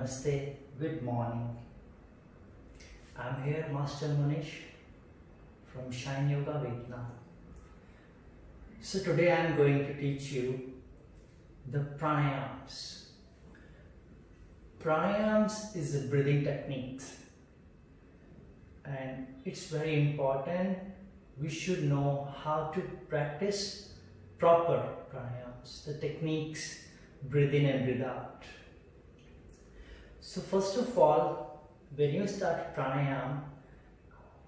Namaste, good morning. I'm here, Master Manish from Shine Yoga Vietnam. So today I'm going to teach you the pranayams. Pranayams is a breathing techniques, and it's very important. We should know how to practice proper pranayams, the techniques, breathe in and breathe out. So first of all, when you start pranayam,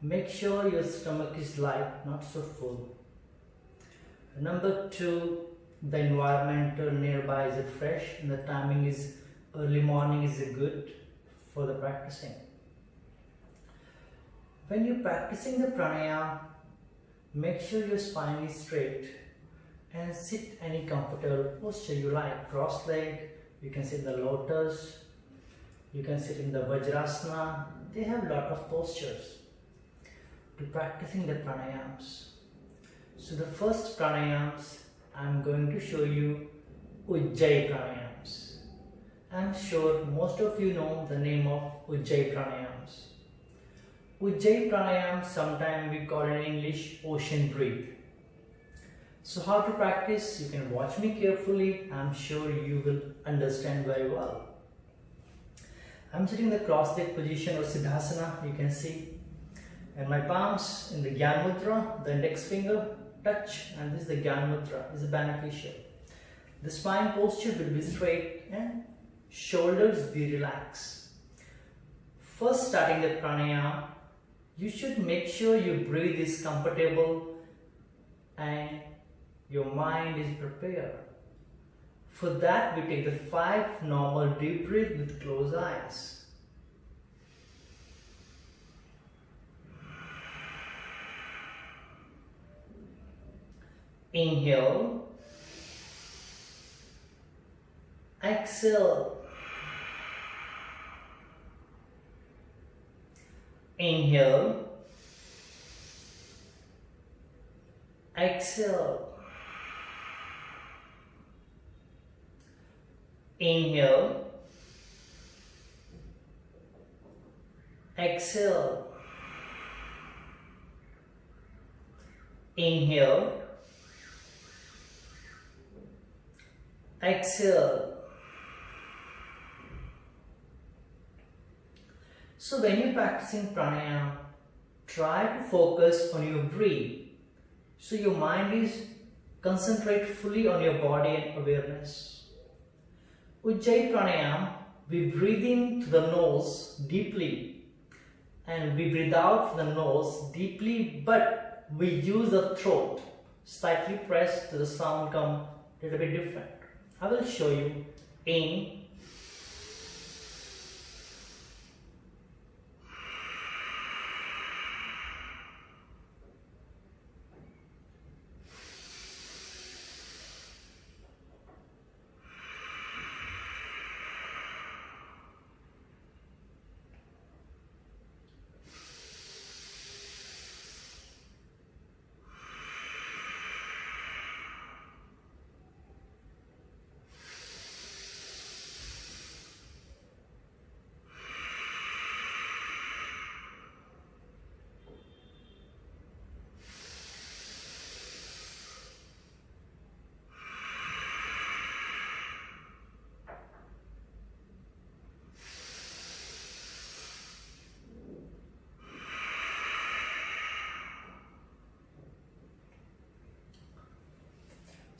make sure your stomach is light, not so full. Number two, the environment nearby is fresh and the timing is early morning is good for the practicing. When you're practicing the pranayam, make sure your spine is straight and sit any comfortable posture you like. Cross leg, you can sit in the lotus, you can sit in the Vajrasana. They have a lot of postures to practicing the pranayams. So the first pranayams, I'm going to show you Ujjayi pranayams. I'm sure most of you know the name of Ujjayi pranayams. Ujjayi pranayam, sometimes we call it in English ocean breathe. So how to practice? You can watch me carefully. I'm sure you will understand very well. I'm sitting in the cross-legged position or Siddhasana, you can see. And my palms in the Gyan Mudra, the index finger touch, and this is the Gyan Mudra, is beneficial. The spine posture will be straight and shoulders be relaxed. First, starting the pranayam, you should make sure your breathe is comfortable and your mind is prepared. For that, we take the 5 normal deep breath with closed eyes. Inhale, exhale, inhale, exhale, inhale, exhale, inhale, exhale. So when you're practicing pranayam, try to focus on your breath. So your mind is concentrate fully on your body and awareness. Ujjayi pranayam, we breathe in to the nose deeply and we breathe out from the nose deeply, but we use the throat slightly pressed to the sound come a little bit different. I will show you. In,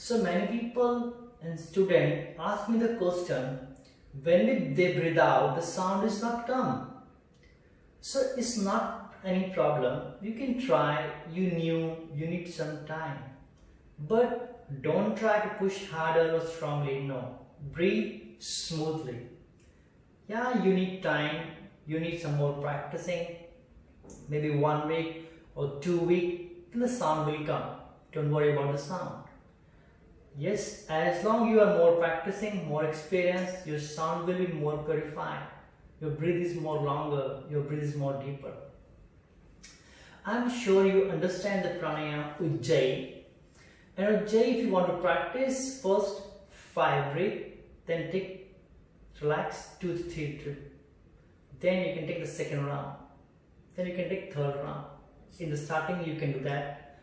so many people and students ask me the question, when they breathe out, the sound is not come. So it's not any problem. You can try, you need some time. But don't try to push harder or strongly, no. Breathe smoothly. Yeah, you need time, you need some more practicing. Maybe 1 week or 2 weeks, then the sound will come. Don't worry about the sound. Yes, as long you are more practicing, more experience, your sound will be more purified. Your breath is more longer, your breath is more deeper. I'm sure you understand the pranayama Ujjayi. And Ujjayi, if you want to practice, first 5 breath, then take relax 2 to 3 then you can take the second round, then you can take third round. In the starting you can do that,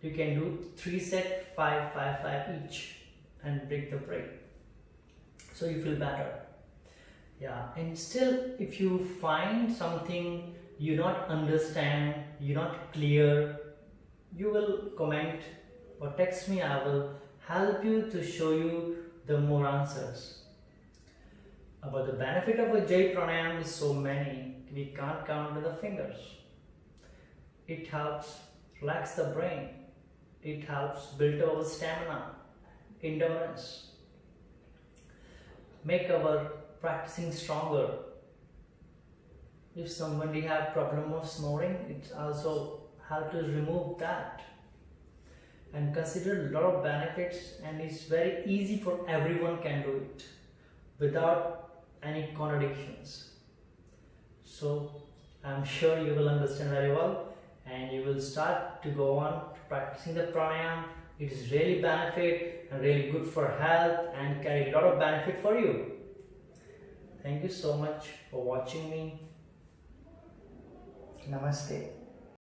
you can do 3 sets, 5 5 5 each, and break the break so you feel better. Yeah, and still if you find something you not understand, you're not clear, you will comment or text me. I will help you to show you the more answers. About the benefit of a Jai Pranayam is so many, we can't count with the fingers. It helps relax the brain, it helps build our stamina, endurance, make our practicing stronger. If somebody have problem of snoring, it also helps to remove that. And consider a lot of benefits, and it's very easy for everyone can do it without any contradictions. So I'm sure you will understand very well and you will start to go on practicing the pranayam. It is really benefit and really good for health and carry a lot of benefit for you. Thank you so much for watching me. Namaste.